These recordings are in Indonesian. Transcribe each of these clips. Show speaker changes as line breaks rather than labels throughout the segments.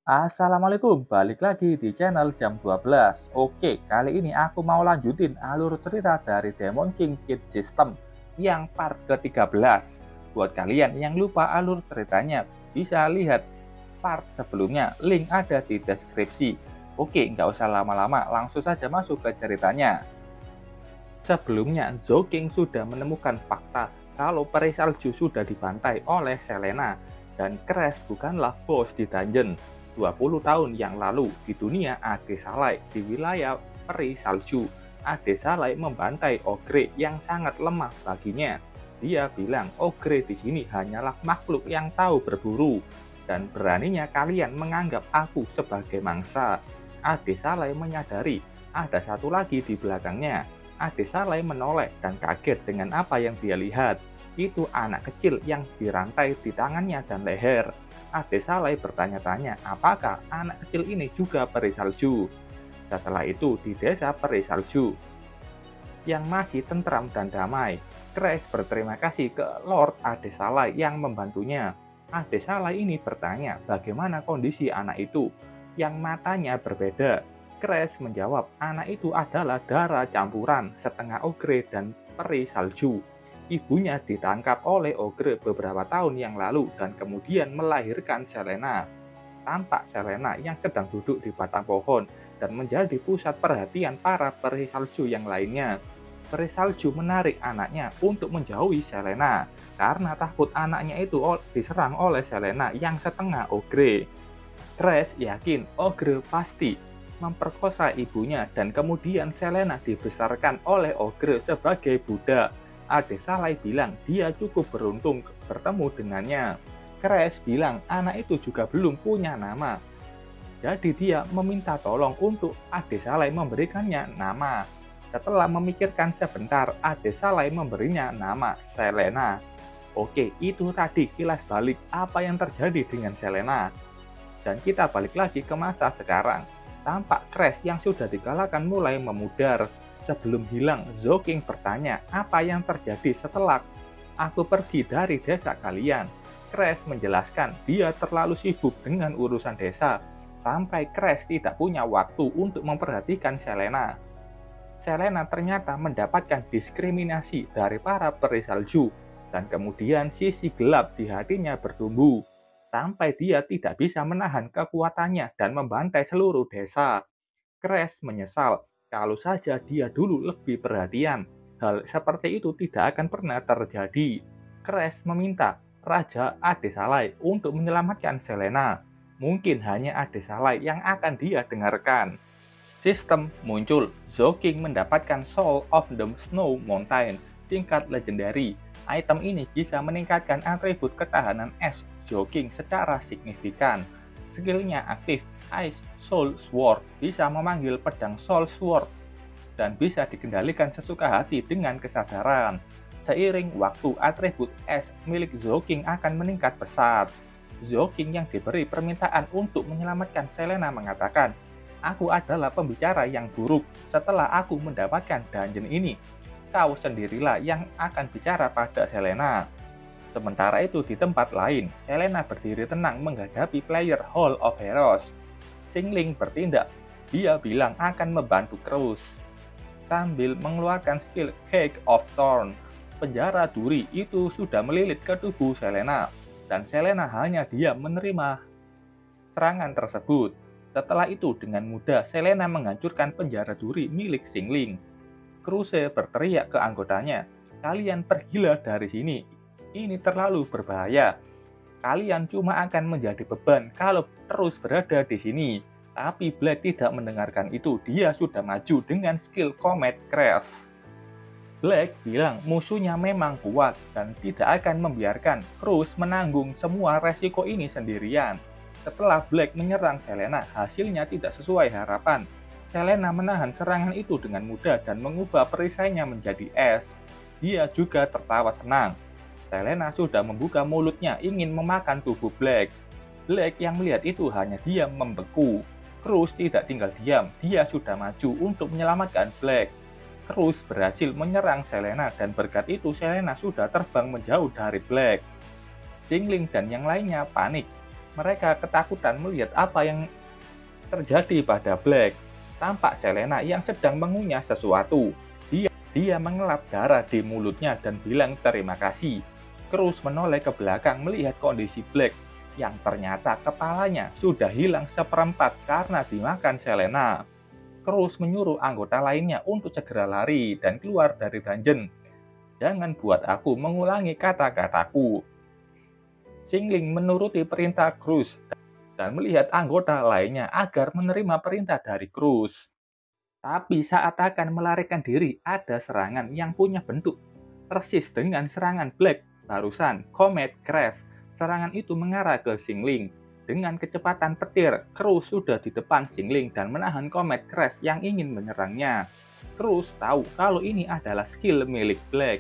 Assalamualaikum, balik lagi di channel jam 12. Oke, kali ini aku mau lanjutin alur cerita dari Demon King Kid System yang part ke-13. Buat kalian yang lupa alur ceritanya, bisa lihat part sebelumnya, link ada di deskripsi. Oke, nggak usah lama-lama, langsung saja masuk ke ceritanya. Sebelumnya, Zhou sudah menemukan fakta kalau peri salju sudah dibantai oleh Selena dan Crash bukanlah bos di dungeon. 20 tahun yang lalu di dunia Ade Salai di wilayah peri salju, Ade Salai membantai Ogre yang sangat lemah baginya. Dia bilang Ogre di sini hanyalah makhluk yang tahu berburu dan beraninya kalian menganggap aku sebagai mangsa. Ade Salai menyadari ada satu lagi di belakangnya. Ade Salai menoleh dan kaget dengan apa yang dia lihat. Itu anak kecil yang dirantai di tangannya dan leher. Ade Salai bertanya-tanya apakah anak kecil ini juga peri salju. Setelah itu di desa peri salju yang masih tentram dan damai, Crash berterima kasih ke Lord Ade Salai yang membantunya. Ade Salai ini bertanya bagaimana kondisi anak itu yang matanya berbeda. Crash menjawab anak itu adalah darah campuran setengah ogre dan peri salju. Ibunya ditangkap oleh ogre beberapa tahun yang lalu dan kemudian melahirkan Selena. Tampak Selena yang sedang duduk di batang pohon dan menjadi pusat perhatian para peri salju yang lainnya. Peri salju menarik anaknya untuk menjauhi Selena karena takut anaknya itu diserang oleh Selena yang setengah ogre. Crash yakin ogre pasti memperkosa ibunya dan kemudian Selena dibesarkan oleh ogre sebagai budak. Ade Salai bilang dia cukup beruntung bertemu dengannya. Crash bilang anak itu juga belum punya nama. Jadi dia meminta tolong untuk Ade Salai memberikannya nama. Setelah memikirkan sebentar, Ade Salai memberinya nama Selena. Oke, itu tadi kilas balik apa yang terjadi dengan Selena. Dan kita balik lagi ke masa sekarang. Tampak Crash yang sudah digalakkan mulai memudar. Sebelum hilang, Zhou bertanya apa yang terjadi setelah aku pergi dari desa kalian. Crash menjelaskan dia terlalu sibuk dengan urusan desa, sampai Crash tidak punya waktu untuk memperhatikan Selena. Selena ternyata mendapatkan diskriminasi dari para peri salju, dan kemudian sisi gelap di hatinya bertumbuh, sampai dia tidak bisa menahan kekuatannya dan membantai seluruh desa. Crash menyesal, kalau saja dia dulu lebih perhatian, hal seperti itu tidak akan pernah terjadi. Crash meminta Raja Ade Salai untuk menyelamatkan Selena. Mungkin hanya Ade Salai yang akan dia dengarkan. Sistem muncul. Zhou mendapatkan Soul of the Snow Mountain tingkat legendary. Item ini bisa meningkatkan atribut ketahanan es Zhou secara signifikan. Skillnya aktif, Ice Soul Sword bisa memanggil pedang Soul Sword dan bisa dikendalikan sesuka hati dengan kesadaran. Seiring waktu, atribut es milik Zhou akan meningkat pesat. Zhou yang diberi permintaan untuk menyelamatkan Selena mengatakan, aku adalah pembicara yang buruk setelah aku mendapatkan dungeon ini. Kau sendirilah yang akan bicara pada Selena. Sementara itu di tempat lain, Selena berdiri tenang menghadapi player Hall of Heroes. Xingling bertindak. Dia bilang akan membantu Cruz sambil mengeluarkan skill Cake of Thorn. Penjara duri itu sudah melilit ke tubuh Selena, dan Selena hanya diam menerima serangan tersebut. Setelah itu, dengan mudah Selena menghancurkan penjara duri milik Xingling. Cruze berteriak ke anggotanya, kalian pergilah dari sini. Ini terlalu berbahaya. Kalian cuma akan menjadi beban kalau terus berada di sini. Tapi Black tidak mendengarkan itu. Dia sudah maju dengan skill Comet Crash. Black bilang musuhnya memang kuat dan tidak akan membiarkan Cruz menanggung semua resiko ini sendirian. Setelah Black menyerang Selena, hasilnya tidak sesuai harapan. Selena menahan serangan itu dengan mudah dan mengubah perisainya menjadi es. Dia juga tertawa senang. Selena sudah membuka mulutnya ingin memakan tubuh Black. Black yang melihat itu hanya diam membeku. Cruz tidak tinggal diam, dia sudah maju untuk menyelamatkan Black. Cruz berhasil menyerang Selena dan berkat itu Selena sudah terbang menjauh dari Black. Xingling dan yang lainnya panik. Mereka ketakutan melihat apa yang terjadi pada Black. Tampak Selena yang sedang mengunyah sesuatu. Dia mengelap darah di mulutnya dan bilang terima kasih. Cruz menoleh ke belakang melihat kondisi Black, yang ternyata kepalanya sudah hilang seperempat karena dimakan Selena. Cruz menyuruh anggota lainnya untuk segera lari dan keluar dari dungeon. Jangan buat aku mengulangi kata-kataku. Xingling menuruti perintah Cruz dan melihat anggota lainnya agar menerima perintah dari Cruz. Tapi saat akan melarikan diri, ada serangan yang punya bentuk persis dengan serangan Black barusan, Comet Crash. Serangan itu mengarah ke Xingling. Dengan kecepatan petir, Cruz sudah di depan Xingling dan menahan Comet Crash yang ingin menyerangnya. Cruz tahu kalau ini adalah skill milik Black.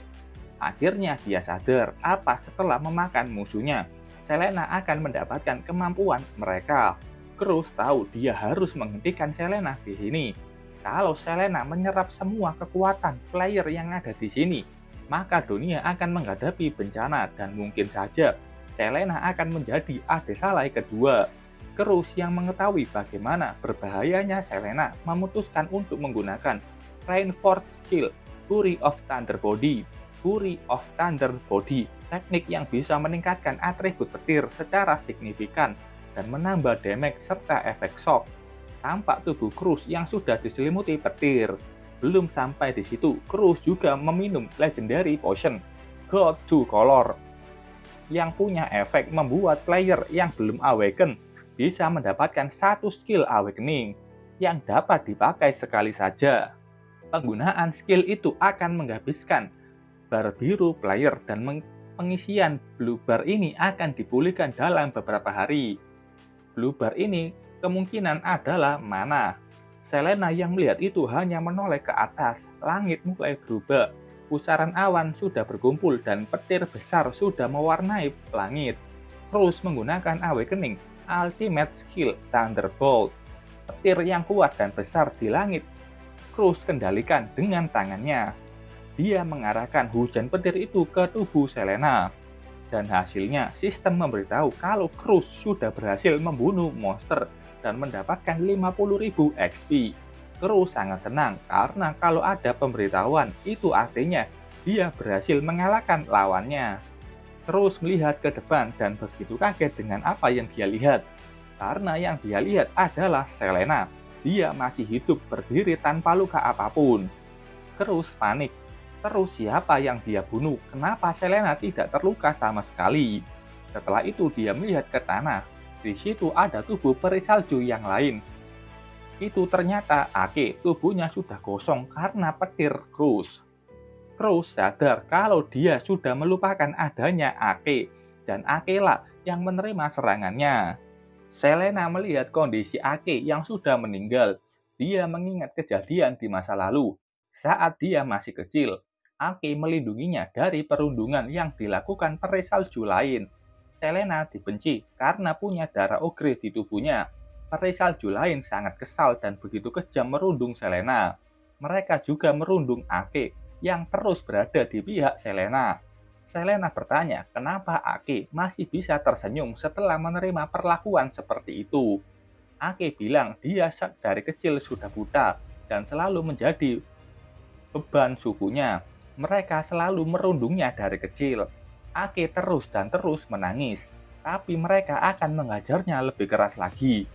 Akhirnya dia sadar apa setelah memakan musuhnya. Selena akan mendapatkan kemampuan mereka. Cruz tahu dia harus menghentikan Selena di sini. Kalau Selena menyerap semua kekuatan player yang ada di sini, maka dunia akan menghadapi bencana dan mungkin saja Selena akan menjadi Adesalai kedua. Cruz yang mengetahui bagaimana berbahayanya Selena memutuskan untuk menggunakan Reinforced Skill Fury of Thunder Body. Fury of Thunder Body, teknik yang bisa meningkatkan atribut petir secara signifikan dan menambah damage serta efek shock. Tampak tubuh Cruz yang sudah diselimuti petir. Belum sampai di situ, Cruz juga meminum Legendary Potion God Two Color yang punya efek membuat player yang belum awaken bisa mendapatkan satu skill awakening yang dapat dipakai sekali saja. Penggunaan skill itu akan menghabiskan bar biru player dan pengisian blue bar ini akan dipulihkan dalam beberapa hari. Blue bar ini kemungkinan adalah mana. Selena yang melihat itu hanya menoleh ke atas. Langit mulai berubah. Pusaran awan sudah berkumpul dan petir besar sudah mewarnai langit. Cruz menggunakan Awakening Ultimate Skill Thunderbolt. Petir yang kuat dan besar di langit Cruz kendalikan dengan tangannya. Dia mengarahkan hujan petir itu ke tubuh Selena. Dan hasilnya sistem memberitahu kalau Cruz sudah berhasil membunuh monster dan mendapatkan 50.000 XP. Cruz sangat senang karena kalau ada pemberitahuan itu artinya dia berhasil mengalahkan lawannya. Cruz melihat ke depan dan begitu kaget dengan apa yang dia lihat. Karena yang dia lihat adalah Selena. Dia masih hidup berdiri tanpa luka apapun. Cruz panik. Terus siapa yang dia bunuh? Kenapa Selena tidak terluka sama sekali? Setelah itu dia melihat ke tanah. Di situ ada tubuh peri salju yang lain. Itu ternyata Ake, tubuhnya sudah kosong karena petir Cruz. Cruz sadar kalau dia sudah melupakan adanya Ake, dan Ake lah yang menerima serangannya. Selena melihat kondisi Ake yang sudah meninggal. Dia mengingat kejadian di masa lalu. Saat dia masih kecil, Ake melindunginya dari perundungan yang dilakukan peri salju lain. Selena dibenci karena punya darah ogre di tubuhnya. Peri salju lain sangat kesal dan begitu kejam merundung Selena. Mereka juga merundung Ake yang terus berada di pihak Selena. Selena bertanya kenapa Ake masih bisa tersenyum setelah menerima perlakuan seperti itu. Ake bilang dia dari kecil sudah buta dan selalu menjadi beban sukunya. Mereka selalu merundungnya dari kecil. Ake terus dan terus menangis, tapi mereka akan mengajarnya lebih keras lagi.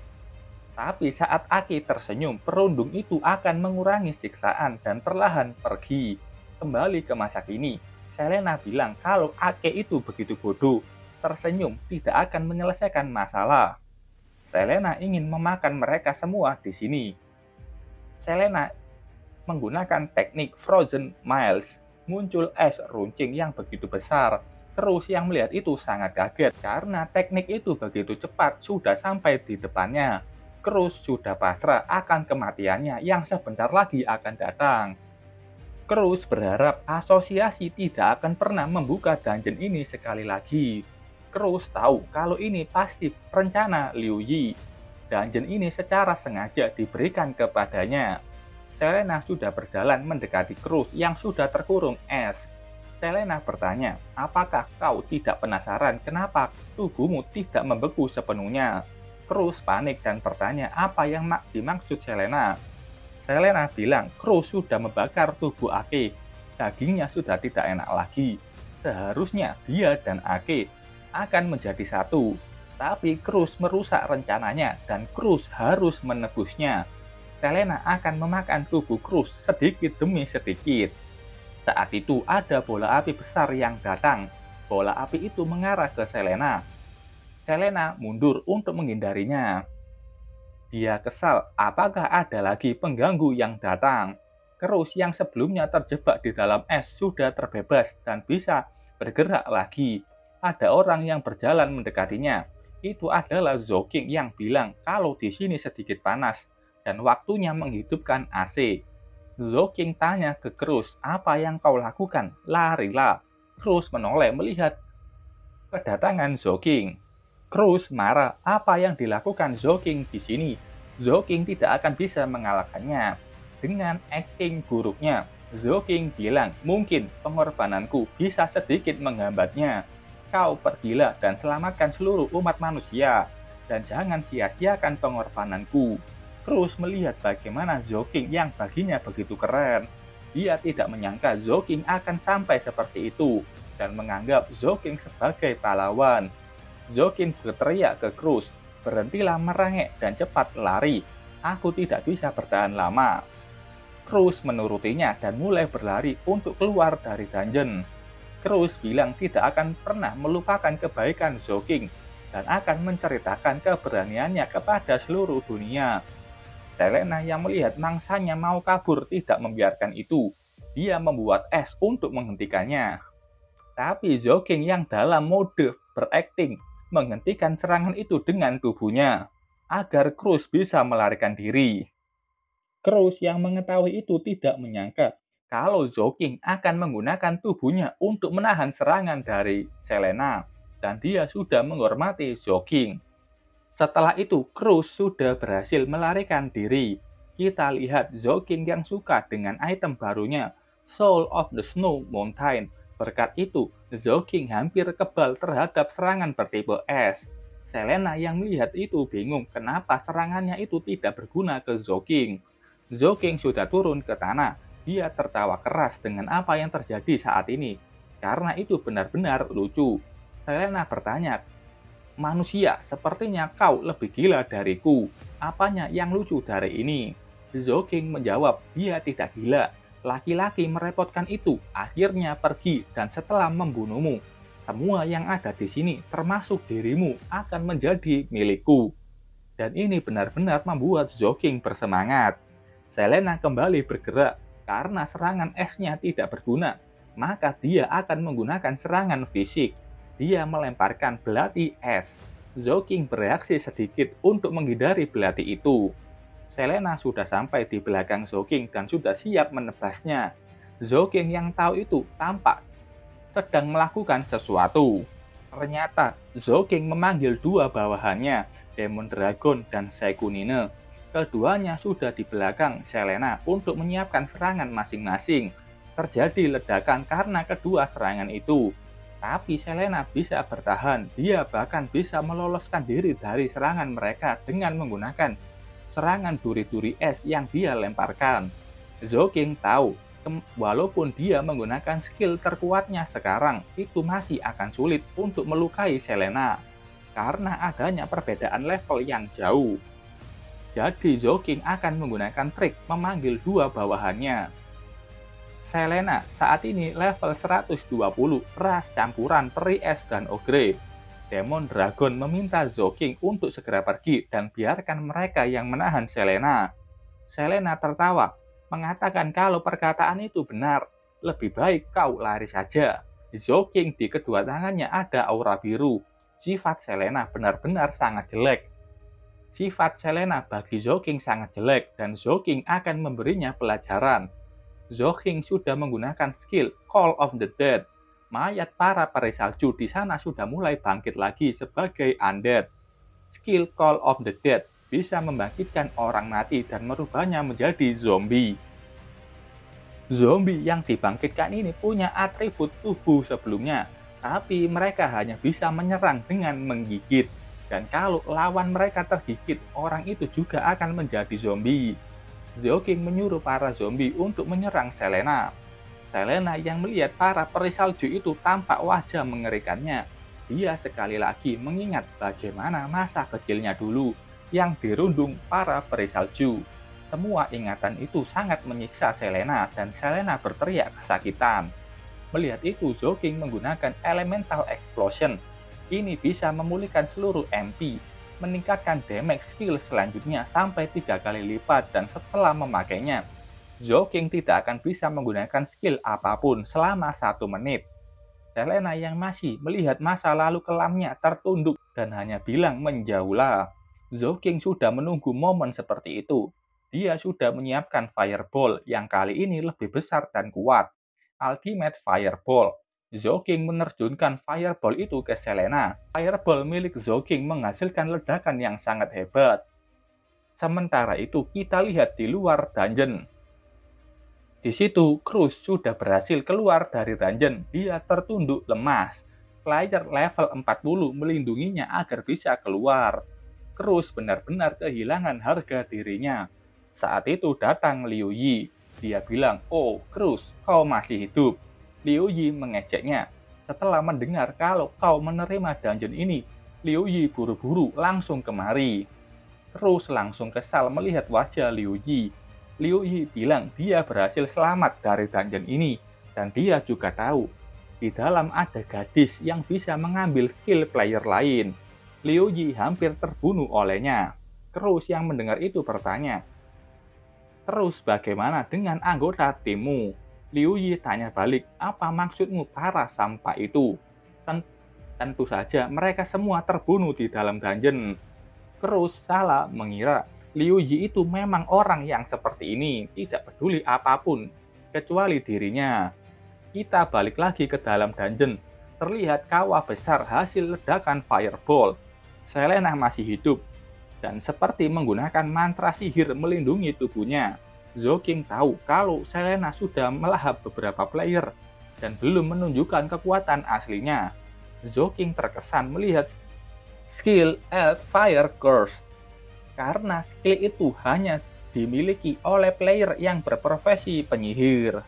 Tapi saat Ake tersenyum, perundung itu akan mengurangi siksaan dan perlahan pergi. Kembali ke masa kini, Selena bilang kalau Ake itu begitu bodoh, tersenyum tidak akan menyelesaikan masalah. Selena ingin memakan mereka semua di sini. Selena menggunakan teknik Frozen Miles. Muncul es runcing yang begitu besar. Cruz yang melihat itu sangat kaget karena teknik itu begitu cepat sudah sampai di depannya. Cruz sudah pasrah akan kematiannya yang sebentar lagi akan datang. Cruz berharap asosiasi tidak akan pernah membuka dungeon ini sekali lagi. Cruz tahu kalau ini pasti rencana Liu Yi. Dungeon ini secara sengaja diberikan kepadanya. Selena sudah berjalan mendekati Cruz yang sudah terkurung es. Selena bertanya, apakah kau tidak penasaran kenapa tubuhmu tidak membeku sepenuhnya? Cruz panik dan bertanya apa yang dimaksud Selena. Selena bilang Cruz sudah membakar tubuh Ake. Dagingnya sudah tidak enak lagi. Seharusnya dia dan Ake akan menjadi satu. Tapi Cruz merusak rencananya dan Cruz harus menebusnya. Selena akan memakan tubuh Cruz sedikit demi sedikit. Saat itu ada bola api besar yang datang. Bola api itu mengarah ke Selena. Selena mundur untuk menghindarinya. Dia kesal, apakah ada lagi pengganggu yang datang? Cruz yang sebelumnya terjebak di dalam es sudah terbebas dan bisa bergerak lagi. Ada orang yang berjalan mendekatinya. Itu adalah Zhou-King yang bilang kalau di sini sedikit panas dan waktunya menghidupkan AC. Zhou-King tanya ke Cruz, apa yang kau lakukan? Larilah. Cruz menoleh melihat kedatangan Zhou-King. Cruz marah, apa yang dilakukan Zhou-King di sini? Zhou-King tidak akan bisa mengalahkannya. Dengan acting buruknya, Zhou-King bilang, mungkin pengorbananku bisa sedikit menghambatnya. Kau pergilah dan selamatkan seluruh umat manusia, dan jangan sia-siakan pengorbananku. Cruz melihat bagaimana Zhou-King yang baginya begitu keren. Dia tidak menyangka Zhou-King akan sampai seperti itu, dan menganggap Zhou-King sebagai pahlawan. Zhou-King berteriak ke Cruz, berhentilah merengek dan cepat lari. Aku tidak bisa bertahan lama. Cruz menurutinya dan mulai berlari untuk keluar dari dungeon. Cruz bilang tidak akan pernah melupakan kebaikan Zhou-King dan akan menceritakan keberaniannya kepada seluruh dunia. Selena yang melihat mangsanya mau kabur tidak membiarkan itu. Dia membuat es untuk menghentikannya. Tapi Zhou-King yang dalam mode berakting menghentikan serangan itu dengan tubuhnya, agar Cruz bisa melarikan diri. Cruz yang mengetahui itu tidak menyangka kalau Zhou-King akan menggunakan tubuhnya untuk menahan serangan dari Selena, dan dia sudah menghormati Zhou-King. Setelah itu, Cruz sudah berhasil melarikan diri. Kita lihat Zhou-King yang suka dengan item barunya, Soul of the Snow Mountain. Berkat itu, Zhou-King hampir kebal terhadap serangan bertipe es. Selena yang melihat itu bingung kenapa serangannya itu tidak berguna ke Zhou-King. Zhou-King sudah turun ke tanah. Dia tertawa keras dengan apa yang terjadi saat ini. Karena itu benar-benar lucu. Selena bertanya, manusia, sepertinya kau lebih gila dariku. Apanya yang lucu dari ini? Zhou-King menjawab, dia tidak gila. Laki-laki merepotkan itu akhirnya pergi dan setelah membunuhmu, semua yang ada di sini termasuk dirimu akan menjadi milikku. Dan ini benar-benar membuat Zhou-King bersemangat. Selena kembali bergerak karena serangan esnya tidak berguna, maka dia akan menggunakan serangan fisik. Dia melemparkan belati es. Zhou-King bereaksi sedikit untuk menghindari belati itu. Selena sudah sampai di belakang Zhou-King dan sudah siap menebasnya. Zhou-King yang tahu itu tampak sedang melakukan sesuatu. Ternyata Zhou-King memanggil dua bawahannya, Demon Dragon dan Saikunine. Keduanya sudah di belakang Selena untuk menyiapkan serangan masing-masing. Terjadi ledakan karena kedua serangan itu. Tapi Selena bisa bertahan, dia bahkan bisa meloloskan diri dari serangan mereka dengan menggunakan serangan duri-duri es yang dia lemparkan. Zhou-King tahu, walaupun dia menggunakan skill terkuatnya sekarang, itu masih akan sulit untuk melukai Selena, karena adanya perbedaan level yang jauh. Jadi Zhou-King akan menggunakan trik memanggil dua bawahannya. Selena saat ini level 120, ras campuran peri es dan ogre. Demon Dragon meminta Zhou-King untuk segera pergi dan biarkan mereka yang menahan Selena. Selena tertawa, mengatakan kalau perkataan itu benar. Lebih baik kau lari saja. Zhou-King di kedua tangannya ada aura biru. Sifat Selena benar-benar sangat jelek. Sifat Selena bagi Zhou-King sangat jelek dan Zhou-King akan memberinya pelajaran. Zhou-King sudah menggunakan skill Call of the Dead. Mayat para peri salju di sana sudah mulai bangkit lagi sebagai undead. Skill Call of the Dead bisa membangkitkan orang mati dan merubahnya menjadi zombie. Zombie yang dibangkitkan ini punya atribut tubuh sebelumnya, tapi mereka hanya bisa menyerang dengan menggigit. Dan kalau lawan mereka tergigit, orang itu juga akan menjadi zombie. Zhao-King menyuruh para zombie untuk menyerang Selena. Selena yang melihat para peri salju itu tampak wajah mengerikannya. Dia sekali lagi mengingat bagaimana masa kecilnya dulu yang dirundung para peri salju. Semua ingatan itu sangat menyiksa Selena dan Selena berteriak kesakitan. Melihat itu, Zhao-King menggunakan Elemental Explosion. Ini bisa memulihkan seluruh MP, meningkatkan damage skill selanjutnya sampai 3 kali lipat, dan setelah memakainya, Zhao-King tidak akan bisa menggunakan skill apapun selama 1 menit. Selena yang masih melihat masa lalu kelamnya tertunduk dan hanya bilang menjauhlah. Zhao-King sudah menunggu momen seperti itu. Dia sudah menyiapkan Fireball yang kali ini lebih besar dan kuat. Ultimate Fireball. Zhao-King menerjunkan Fireball itu ke Selena. Fireball milik Zhao-King menghasilkan ledakan yang sangat hebat. Sementara itu kita lihat di luar dungeon. Di situ, Cruz sudah berhasil keluar dari dungeon. Dia tertunduk lemas. Player level 40 melindunginya agar bisa keluar. Cruz benar-benar kehilangan harga dirinya. Saat itu datang Liu Yi. Dia bilang, "Oh, Cruz, kau masih hidup." Liu Yi mengejeknya. Setelah mendengar kalau kau menerima dungeon ini, Liu Yi buru-buru langsung kemari. Cruz langsung kesal melihat wajah Liu Yi. Liu Yi bilang dia berhasil selamat dari dungeon ini, dan dia juga tahu di dalam ada gadis yang bisa mengambil skill player lain. Liu Yi hampir terbunuh olehnya. Cruz yang mendengar itu bertanya, "Terus bagaimana dengan anggota timmu?" Liu Yi tanya balik, "Apa maksudmu para sampah itu?" Tentu saja mereka semua terbunuh di dalam dungeon. Cruz salah mengira Liu Yi itu memang orang yang seperti ini, tidak peduli apapun, kecuali dirinya. Kita balik lagi ke dalam dungeon. Terlihat kawah besar hasil ledakan fireball. Selena masih hidup, dan seperti menggunakan mantra sihir melindungi tubuhnya. Zhao-King tahu kalau Selena sudah melahap beberapa player, dan belum menunjukkan kekuatan aslinya. Zhao-King terkesan melihat skill Earth Fire Curse, karena skill itu hanya dimiliki oleh player yang berprofesi penyihir.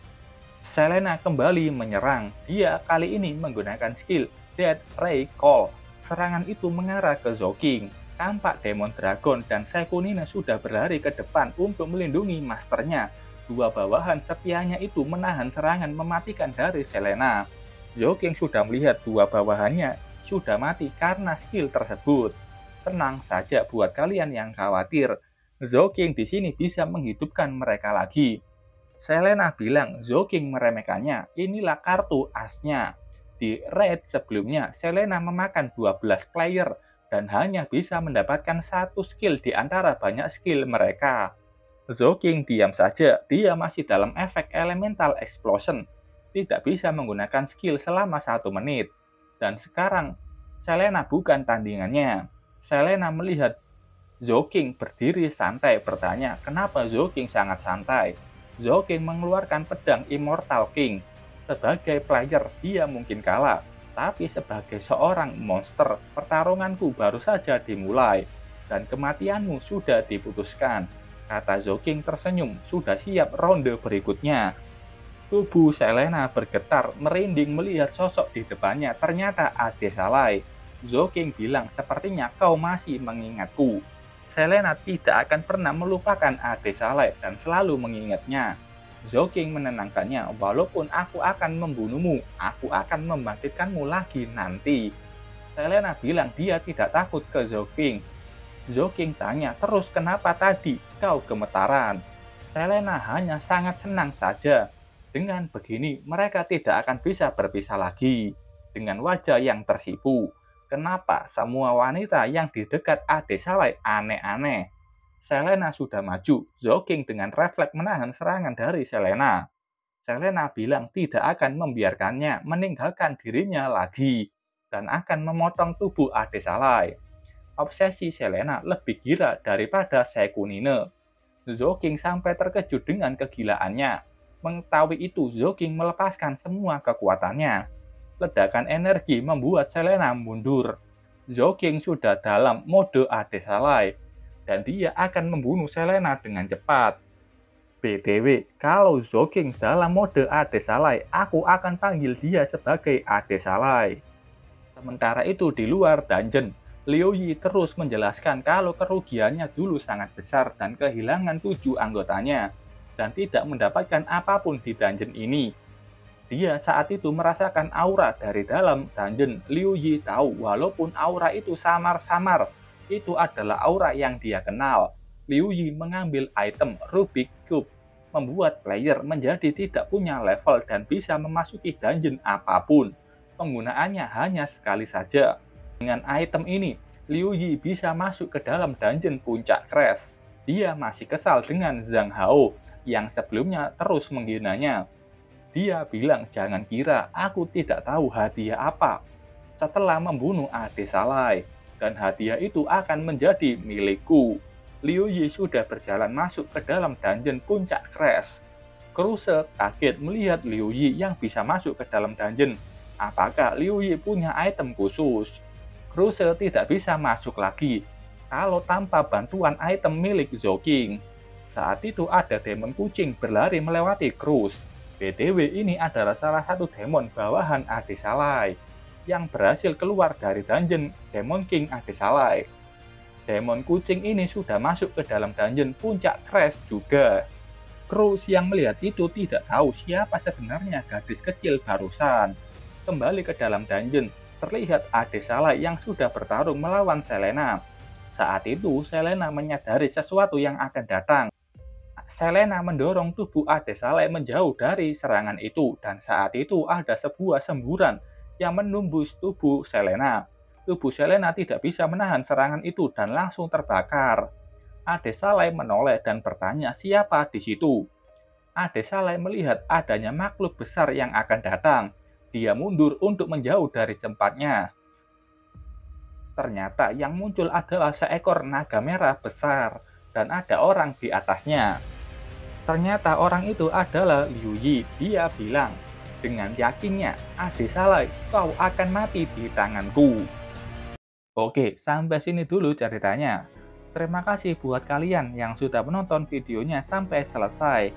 Selena kembali menyerang. Dia kali ini menggunakan skill Death Ray Call. Serangan itu mengarah ke Zhao-King. Tampak Demon Dragon dan Sekunina sudah berlari ke depan untuk melindungi masternya. Dua bawahan setianya itu menahan serangan mematikan dari Selena. Zhao-King sudah melihat dua bawahannya sudah mati karena skill tersebut. Tenang saja buat kalian yang khawatir. Zhao-King di sini bisa menghidupkan mereka lagi. Selena bilang Zhao-King meremehkannya. Inilah kartu asnya. Di raid sebelumnya, Selena memakan 12 player dan hanya bisa mendapatkan satu skill di antara banyak skill mereka. Zhao-King diam saja. Dia masih dalam efek Elemental Explosion. Tidak bisa menggunakan skill selama 1 menit. Dan sekarang, Selena bukan tandingannya. Selena melihat Zhao-King berdiri santai bertanya, kenapa Zhao-King sangat santai? Zhao-King mengeluarkan pedang Immortal King. Sebagai player, dia mungkin kalah. Tapi sebagai seorang monster, pertarunganku baru saja dimulai. Dan kematianmu sudah diputuskan. Kata Zhao-King tersenyum, sudah siap ronde berikutnya. Tubuh Selena bergetar, merinding melihat sosok di depannya. Ternyata Adesalai. Zhao-King bilang, sepertinya kau masih mengingatku. Selena tidak akan pernah melupakan Adesalai dan selalu mengingatnya. Zhao-King menenangkannya, walaupun aku akan membunuhmu, aku akan membangkitkanmu lagi nanti. Selena bilang dia tidak takut ke Zhao-King. Zhao-King tanya, terus kenapa tadi kau gemetaran? Selena hanya sangat senang saja. Dengan begini, mereka tidak akan bisa berpisah lagi. Dengan wajah yang tersipu, kenapa semua wanita yang di dekat Adesalai aneh-aneh? Selena sudah maju. Zhao-King dengan refleks menahan serangan dari Selena. Selena bilang tidak akan membiarkannya meninggalkan dirinya lagi dan akan memotong tubuh Adesalai. Obsesi Selena lebih gila daripada Sekunine. Zhao-King sampai terkejut dengan kegilaannya. Mengetahui itu, Zhou melepaskan semua kekuatannya. Ledakan energi membuat Selena mundur. Zhou sudah dalam mode Adesalai, dan dia akan membunuh Selena dengan cepat. BTW, kalau Zhou dalam mode Adesalai, aku akan panggil dia sebagai Adesalai. Sementara itu di luar dungeon, Liu Yi terus menjelaskan kalau kerugiannya dulu sangat besar dan kehilangan 7 anggotanya, dan tidak mendapatkan apapun di dungeon ini. Dia saat itu merasakan aura dari dalam dungeon. Liu Yi tahu walaupun aura itu samar-samar, itu adalah aura yang dia kenal. Liu Yi mengambil item Rubik Cube, membuat player menjadi tidak punya level dan bisa memasuki dungeon apapun. Penggunaannya hanya sekali saja. Dengan item ini, Liu Yi bisa masuk ke dalam dungeon puncak crash. Dia masih kesal dengan Zhang Hao yang sebelumnya terus menghinanya. Dia bilang, jangan kira aku tidak tahu hadiah apa setelah membunuh Adesalai, dan hadiah itu akan menjadi milikku. Liu Yi sudah berjalan masuk ke dalam dungeon puncak crash. Kruse kaget melihat Liu Yi yang bisa masuk ke dalam dungeon. Apakah Liu Yi punya item khusus? Kruse tidak bisa masuk lagi kalau tanpa bantuan item milik Zhou. Saat itu ada demon kucing berlari melewati Kruse. BTW ini adalah salah satu demon bawahan Adesalai yang berhasil keluar dari dungeon Demon King Adesalai. Demon kucing ini sudah masuk ke dalam dungeon puncak crash juga. Kruse yang melihat itu tidak tahu siapa sebenarnya gadis kecil barusan. Kembali ke dalam dungeon, terlihat Adesalai yang sudah bertarung melawan Selena. Saat itu, Selena menyadari sesuatu yang akan datang. Selena mendorong tubuh Adesalai menjauh dari serangan itu, dan saat itu ada sebuah semburan yang menembus tubuh Selena. Tubuh Selena tidak bisa menahan serangan itu dan langsung terbakar. Adesalai menoleh dan bertanya siapa di situ. Adesalai melihat adanya makhluk besar yang akan datang. Dia mundur untuk menjauh dari tempatnya. Ternyata yang muncul adalah seekor naga merah besar dan ada orang di atasnya. Ternyata orang itu adalah Liu Yi. Dia bilang dengan yakinnya, Adesalai, kau akan mati di tanganku. Oke, sampai sini dulu ceritanya. Terima kasih buat kalian yang sudah menonton videonya sampai selesai.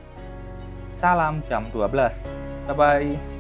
Salam jam 12. Bye-bye.